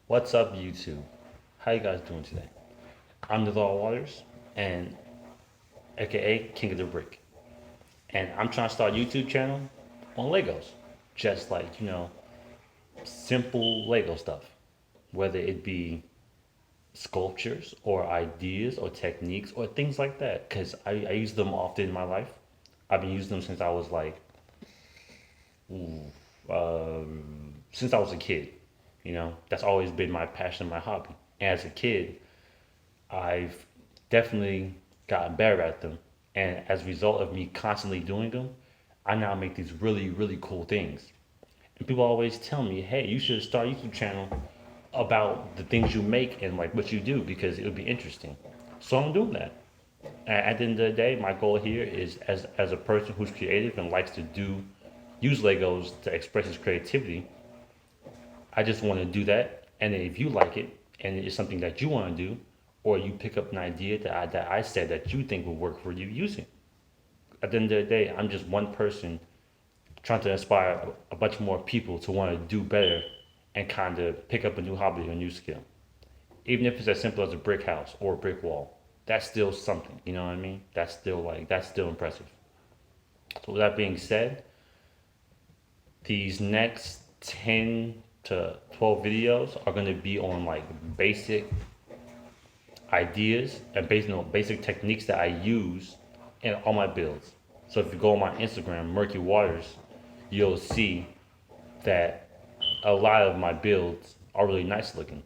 What's up, YouTube? How you guys doing today? I'm the Law Waters, and aka King of the Brick, and I'm trying to start a YouTube channel on Legos, just like simple Lego stuff, whether it be sculptures or ideas or techniques or things like that, because I use them often in my life. I've been using them since I was since I was a kid. That's always been my passion, my hobby. And as a kid, I've definitely gotten better at them. And as a result of me constantly doing them, I now make these really, really cool things. And people always tell me, hey, you should start a YouTube channel about the things you make and like what you do because it would be interesting. So I'm doing that. And at the end of the day, my goal here is as a person who's creative and likes to use Legos to express his creativity, I just want to do that. And then if you like it and it's something that you want to do, or you pick up an idea that I said that you think will work for you, use it. At the end of the day, I'm just one person trying to inspire a bunch more people to want to do better and kind of pick up a new hobby or a new skill. Even if it's as simple as a brick house or a brick wall, that's still something. You know what I mean? That's still impressive. So with that being said, these next 10 to 12 videos are going to be on like basic ideas and basic techniques that I use in all my builds. So if you go on my Instagram, Murky Waters, you'll see that a lot of my builds are really nice looking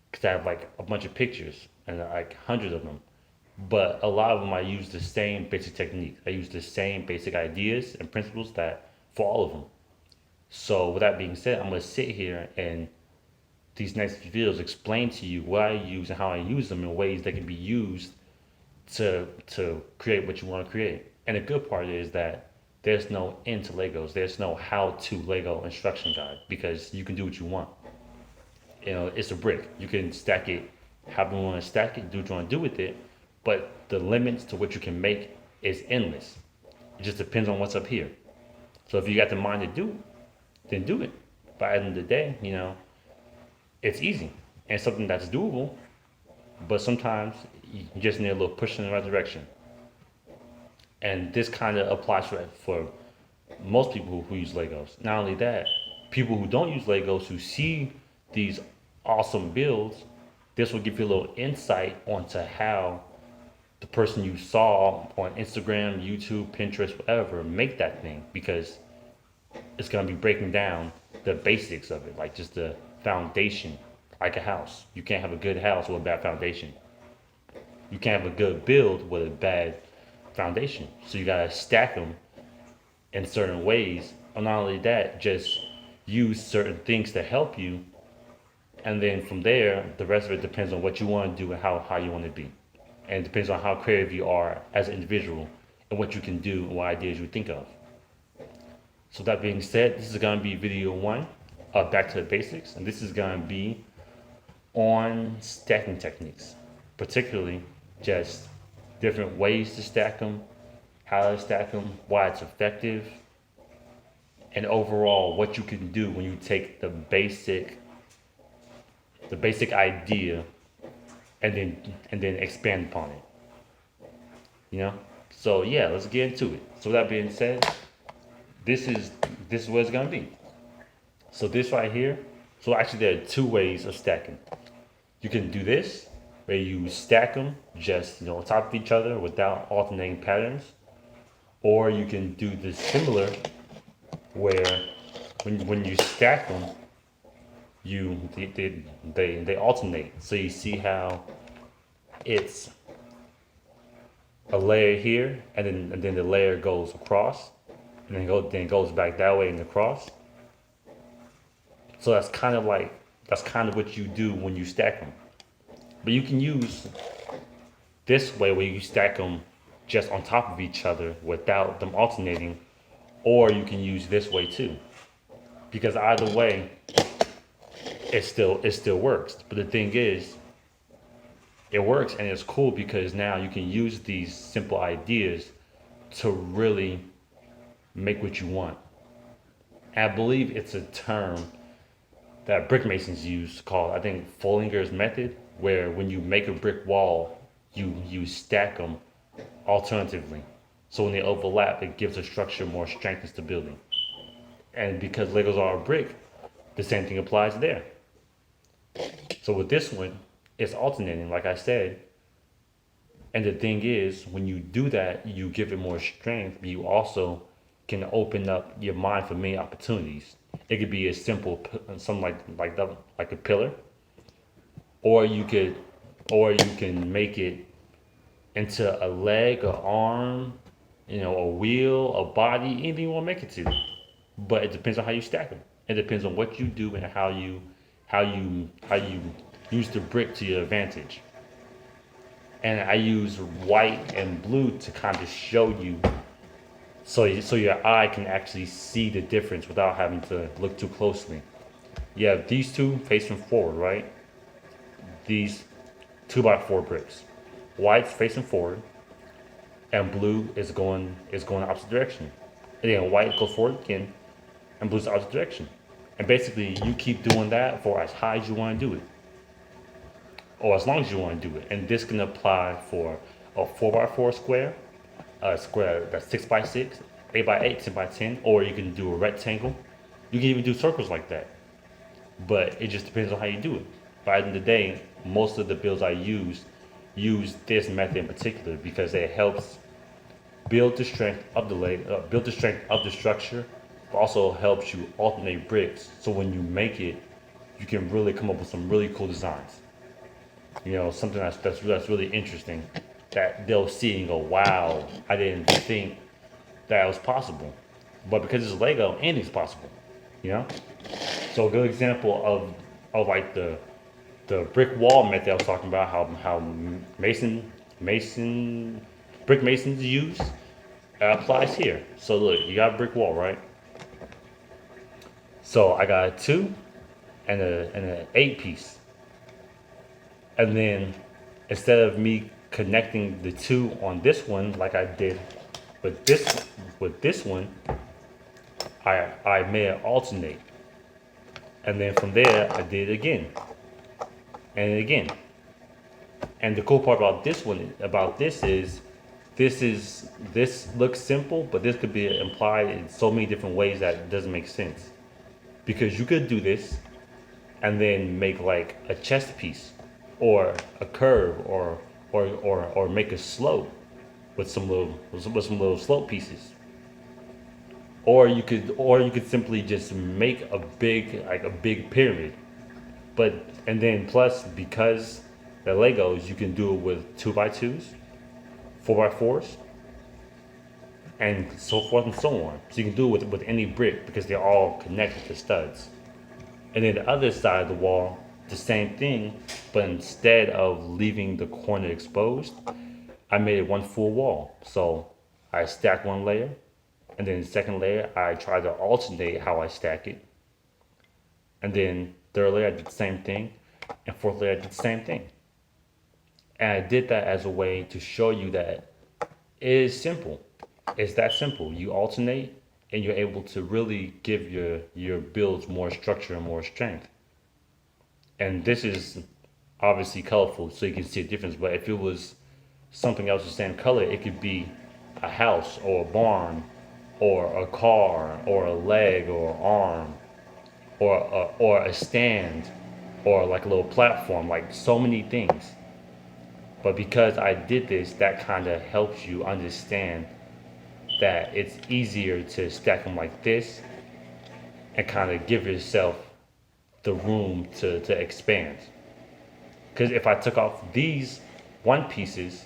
because I have like a bunch of pictures and like hundreds of them. But a lot of them I use the same basic techniques. I use the same basic ideas and principles that for all of them. So with that being said, I'm gonna sit here and these next videos explain to you what I use and how I use them in ways that can be used to create what you want to create. And the good part is that there's no end to Legos. There's no how to Lego instruction guide because you can do what you want. It's a brick. You can stack it however you want to stack it, do what you want to do with it, but the limits to what you can make is endless. It just depends on what's up here. So if you got the mind to do it, then do it. But at the end of the day, it's easy and something that's doable, but sometimes you just need a little push in the right direction. And this kind of applies for most people who use Legos. Not only that, people who don't use Legos who see these awesome builds, this will give you a little insight onto how the person you saw on Instagram, YouTube, Pinterest, whatever, make that thing because it's going to be breaking down the basics of it, like just the foundation, like a house. You can't have a good house with a bad foundation. You can't have a good build with a bad foundation. So you gotta stack them in certain ways. And not only that, just use certain things to help you. And then from there, the rest of it depends on what you want to do and how you want to be. And it depends on how creative you are as an individual and what you can do and what ideas you think of. So that being said, this is gonna be video one of Back to the Basics. And this is gonna be on stacking techniques, particularly just different ways to stack them, how to stack them, why it's effective, and overall what you can do when you take the basic idea and then expand upon it. You know? So yeah, let's get into it. So with that being said, this is what it's gonna be. So this right here, so actually there are two ways of stacking. You can do this where you stack them just on top of each other without alternating patterns, or you can do this similar where when you stack them, they alternate. So you see how it's a layer here, and then the layer goes across, and then it goes back that way and across. So that's kind of what you do when you stack them. But you can use this way where you stack them just on top of each other without them alternating, or you can use this way too. Because either way, it still works. But the thing is, it works and it's cool because now you can use these simple ideas to really make what you want. And I believe it's a term that brick masons use called, I think, Follinger's method, where when you make a brick wall, you stack them alternatively. So when they overlap, it gives the structure more strength and stability. And because Legos are a brick, the same thing applies there. So with this one, it's alternating, like I said. And the thing is, when you do that, you give it more strength. But you also can open up your mind for many opportunities. It could be as simple, something like a pillar, or you can make it into a leg, a arm, a wheel, a body, anything you want to make it to. But it depends on how you stack them. It depends on what you do and how you use the brick to your advantage. And I use white and blue to kind of show you, so your eye can actually see the difference without having to look too closely. You have these two facing forward, right? These 2x4 bricks. White's facing forward, and blue is going the opposite direction. And then white goes forward again, and blue's the opposite direction. And basically, you keep doing that for as high as you want to do it, or as long as you want to do it. And this can apply for a 4x4 square, a square that's 6x6, 8x8, 10x10, or you can do a rectangle. You can even do circles like that. But it just depends on how you do it. By the end of the day, most of the builds I use this method in particular because it helps build the strength of the structure, but also helps you alternate bricks. So when you make it, you can really come up with some really cool designs. Something that's really interesting that they'll see and go, wow, I didn't think that was possible. But because it's Lego, anything's possible. You know? So a good example of like the brick wall method I was talking about, how brick masons use, applies here. So look, you got a brick wall, right? So I got a 2 and an 8 piece. And then instead of me connecting the 2 on this one like I did with this one, I made it alternate. And then from there I did it again. And again. And the cool part about this is this looks simple, but this could be implied in so many different ways that it doesn't make sense. Because you could do this and then make like a chest piece or a curve or make a slope with some little slope pieces. Or you could simply just make a big pyramid. And then plus, because the Legos, you can do it with 2x2s, 4x4s, and so forth and so on. So you can do it with any brick because they're all connected to studs. And then the other side of the wall, the same thing, but instead of leaving the corner exposed, I made it one full wall. So I stacked one layer, and then the second layer, I tried to alternate how I stack it. And then third layer, I did the same thing, and fourth layer, I did the same thing. And I did that as a way to show you that it is simple. It's that simple. You alternate, and you're able to really give your builds more structure and more strength. And this is obviously colorful, so you can see a difference. But if it was something else the same color, it could be a house or a barn or a car or a leg or arm or a stand or like a little platform, like so many things. But because I did this, that kind of helps you understand that it's easier to stack them like this and kind of give yourself the room to expand. Because if I took off these one pieces,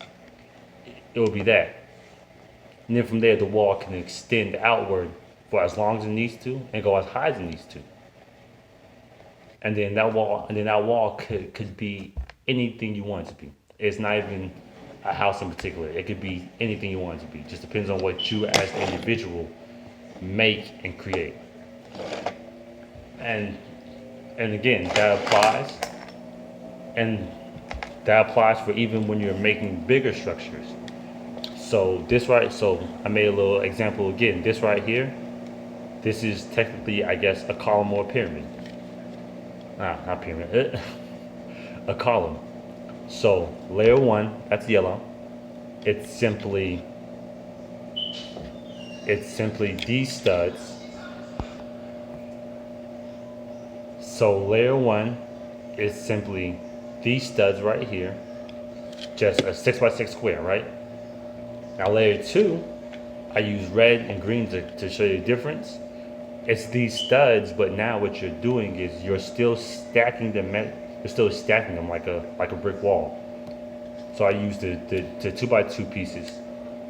it would be that. And then from there, the wall can extend outward for as long as it needs to and go as high as it needs to. And then that wall could be anything you want it to be. It's not even a house in particular. It could be anything you want it to be. Just depends on what you as the individual make and create. And again, that applies. And that applies for even when you're making bigger structures. So I made a little example again. This right here, this is technically, I guess, a column or a pyramid. not pyramid, a column. So layer one, that's yellow. It's simply it's simply these studs. So layer one is simply these studs right here, just a 6 by 6 square, right? Now layer two, I use red and green to show you the difference. It's these studs, but now what you're doing is you're still stacking them. You're still stacking them like a brick wall. So I use the 2 by 2 pieces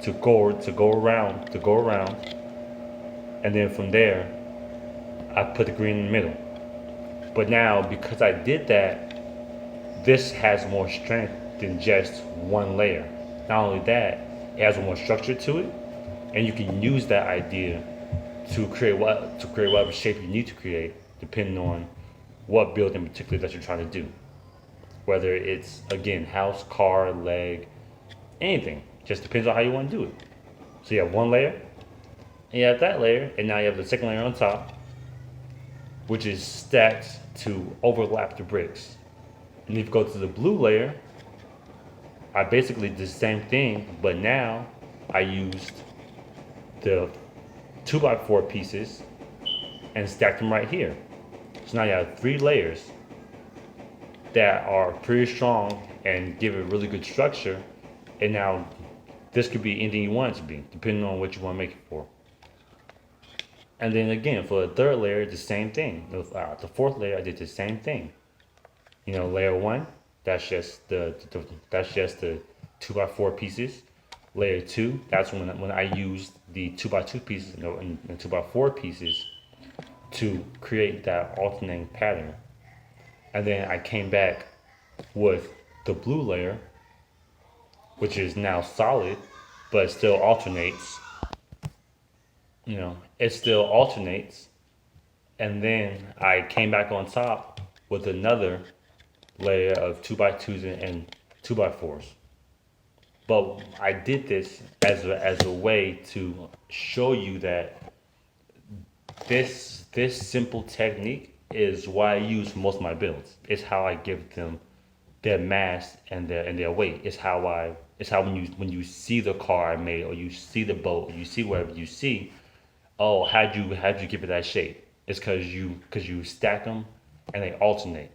to go around, and then from there I put the green in the middle. But now because I did that, this has more strength than just one layer. Not only that, it has more structure to it, and you can use that idea to create whatever shape you need to create, depending on what build in particular that you're trying to do. Whether it's again house, car, leg, anything, just depends on how you want to do it. So you have one layer, and you have that layer, and now you have the second layer on top, which is stacked to overlap the bricks. And if you go to the blue layer, I basically did the same thing, but now I used the 2 by 4 pieces and stacked them right here. So now you have 3 layers that are pretty strong and give it really good structure. And now this could be anything you want it to be, depending on what you want to make it for. And then again, for the third layer, the same thing. The fourth layer, I did the same thing. Layer one, that's just the 2 by 4 pieces. Layer two, that's when I used the 2 by 2 pieces and 2 by 4 pieces to create that alternating pattern. And then I came back with the blue layer, which is now solid, but it still alternates. It still alternates. And then I came back on top with another layer of 2 by 2s and 2 by 4s. But I did this as a way to show you that this simple technique is what I use for most of my builds. It's how I give them their mass and their weight. It's how when you see the car I made, or you see the boat, or you see whatever you see, oh, how'd you give it that shape? It's because you stack them and they alternate.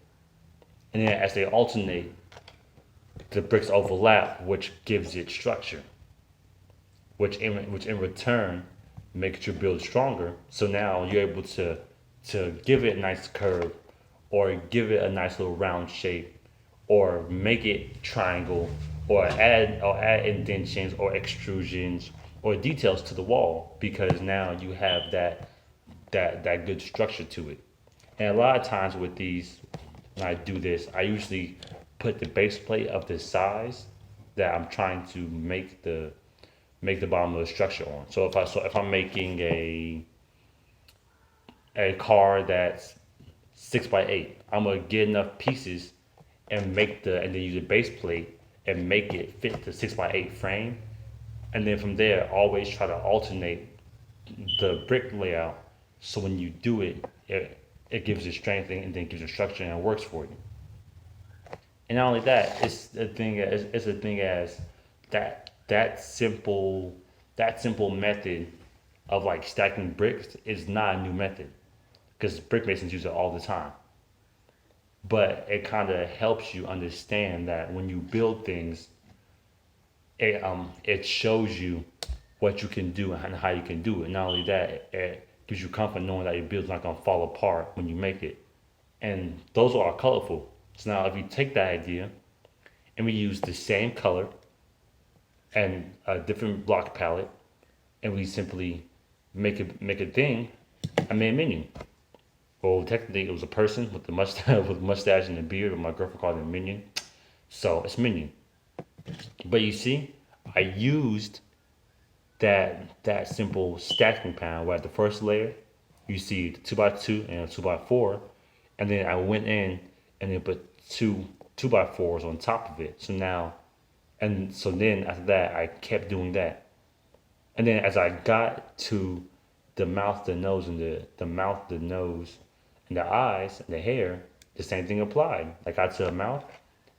And then as they alternate, the bricks overlap, which gives it structure, which in return makes your build stronger. So now you're able to give it a nice curve, or give it a nice little round shape, or make it triangle, or add indentions or extrusions or details to the wall, because now you have that good structure to it. And a lot of times with these, when I do this, I usually put the base plate of the size that I'm trying to make the bottom of the structure on. So if I'm making a car that's 6 by 8, I'm gonna get enough pieces and then use a base plate and make it fit the 6 by 8 frame. And then from there, always try to alternate the brick layout, so when you do it gives you strength and then gives you structure and it works for you. And not only that, it's a thing as that simple method of like stacking bricks is not a new method, because brick masons use it all the time. But it kind of helps you understand that when you build things, it shows you what you can do and how you can do it. Not only that, it gives you comfort knowing that your build's not gonna fall apart when you make it. And those are colorful. So now if you take that idea and we use the same color and a different block palette, and we simply make a thing, I made a minion. Well, technically it was a person with the mustache with mustache and a beard, but my girlfriend called him Minion. So it's Minion. But you see, I used that simple stacking pattern where at the first layer you see the 2 by 2 and a 2 by 4, and then I went in and then put two by 4s on top of it. So then after that I kept doing that. And then as I got to the mouth, the nose, and the mouth, the nose, and the eyes, and the hair, The same thing applied. Like I to a mouth,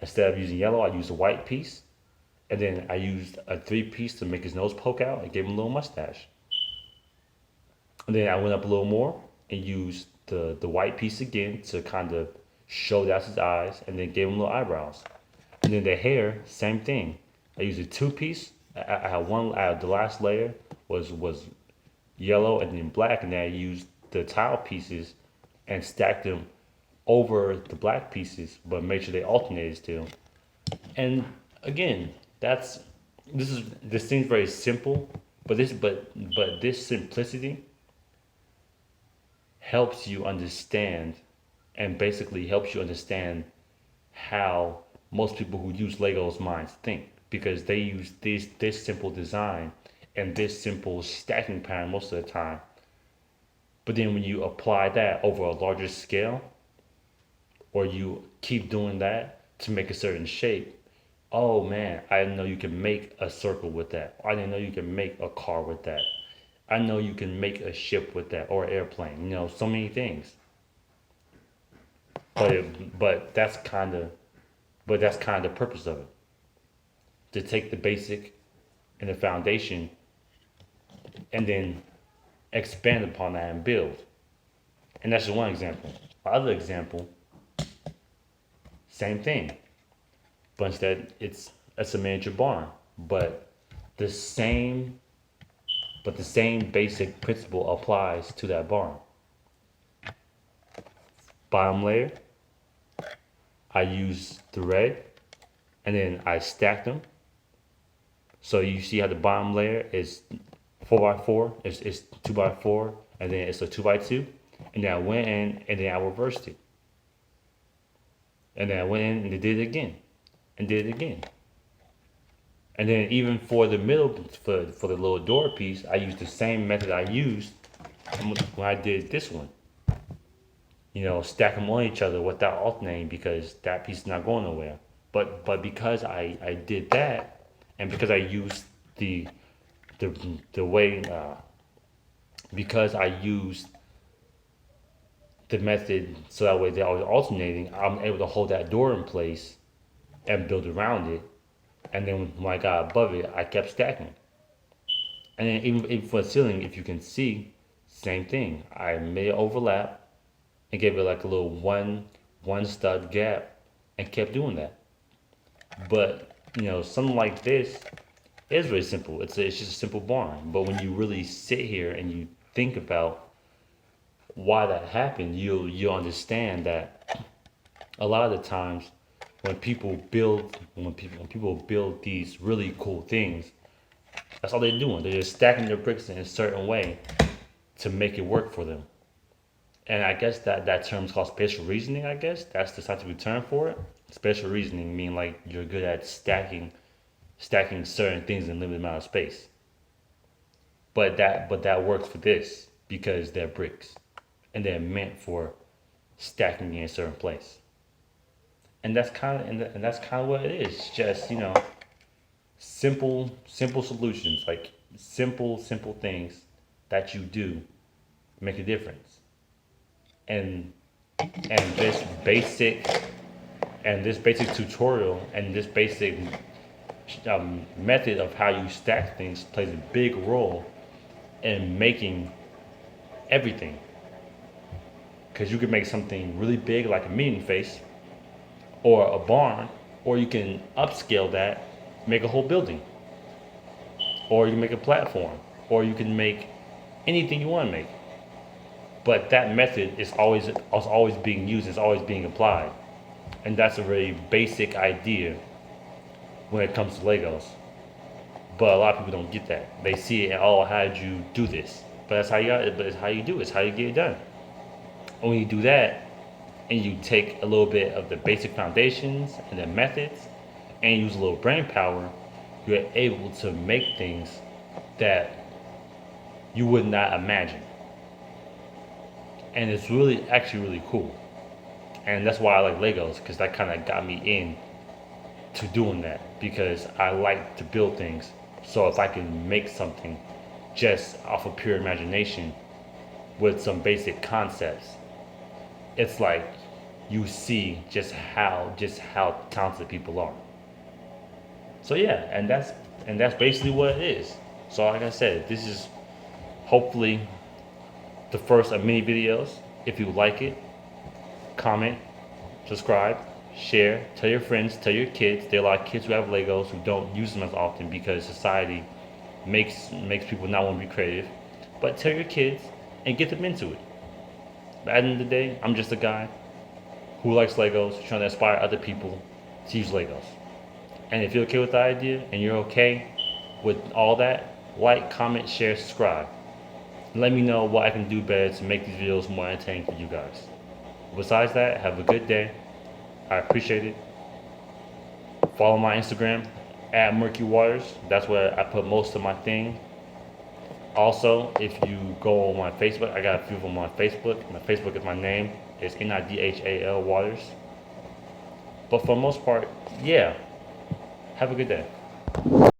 instead of using yellow, I used a white piece, and then I used a three piece to make his nose poke out and gave him a little mustache. And then I went up a little more and used the white piece again to kind of show that's his eyes, and then gave him little eyebrows. And then the hair, same thing. I used a two piece. I had one. The last layer was yellow and then black, and then I used the tile pieces and stacked them over the black pieces, but made sure they alternated still. And again, that's this seems very simple, but this simplicity helps you understand, and basically helps you understand how most people who use Legos minds think, because they use this simple design and this simple stacking pattern most of the time. But then when you apply that over a larger scale, or you keep doing that to make a certain shape, oh man, I didn't know you can make a circle with that. I didn't know you can make a car with that. I know you can make a ship with that, or an airplane. You know, so many things. But that's kind of the purpose of it. To take the basic and the foundation, and then expand upon that and build. And that's just one example. My other example, same thing, but instead it's a miniature barn, but the same the same basic principle applies to that barn. Bottom layer, I use the red, and then I stack them. So you see how the bottom layer is 4x4, it's 2x4, and then it's a 2x2, and then I went in and then I reversed it, and then I went in and did it again, and did it again. And then even for the middle, for the little door piece, I used the same method I used when I did this one. You know, stack them on each other without alternating, because that piece is not going nowhere. But because I did that, and because I used the way because I used the method so that way that I was alternating, I'm able to hold that door in place and build around it. And then when I got above it, I kept stacking. And then even for the ceiling, if you can see, same thing. I made it overlap and gave it like a little one stud gap and kept doing that. But you know, something like this is very simple. It's just a simple barn. But when you really sit here and you think about why that happened, you'll understand that a lot of the times when people build these really cool things, that's all they're doing. They're just stacking their bricks in a certain way to make it work for them. And I guess that term is called spatial reasoning. I guess that's the scientific term for it. Spatial reasoning mean like you're good at stacking certain things in a limited amount of space. But that works for this because they're bricks, and they're meant for stacking in a certain place. And that's kind of what it is. Just, you know, simple solutions, like simple things that you do make a difference. And and this basic this basic tutorial and this basic method of how you stack things plays a big role in making everything. Because you can make something really big like a meeting face or a barn, or you can upscale that, make a whole building, or you can make a platform, or you can make anything you want to make. But that method is always being used, is always being applied, and that's a very basic idea when it comes to Legos. But a lot of people don't get that. They see it, oh, how did you do this? But that's how you got it. But it's how you do it. It's how you get it done. And when you do that, and you take a little bit of the basic foundations and the methods, and use a little brain power, you're able to make things that you would not imagine. And it's actually really cool. And that's why I like Legos, because that kind of got me in to doing that, because I like to build things. So if I can make something just off of pure imagination with some basic concepts, it's like you see just how talented people are. So yeah, and that's basically what it is. So like I said, this is hopefully the first of many videos. If you like it, comment, subscribe, share, tell your friends, tell your kids. There are a lot of kids who have Legos who don't use them as often because society makes people not want to be creative. But tell your kids and get them into it. But at the end of the day, I'm just a guy who likes Legos, trying to inspire other people to use Legos. And if you're okay with the idea and you're okay with all that, like, comment, share, subscribe. Let me know what I can do better to make these videos more entertaining for you guys. Besides that, have a good day. I appreciate it. Follow my Instagram at Murky Waters. That's where I put most of my thing. Also, if you go on my Facebook, I got a few of them on Facebook. My Facebook is my name. It's Nidhal Waters. But for the most part, yeah. Have a good day.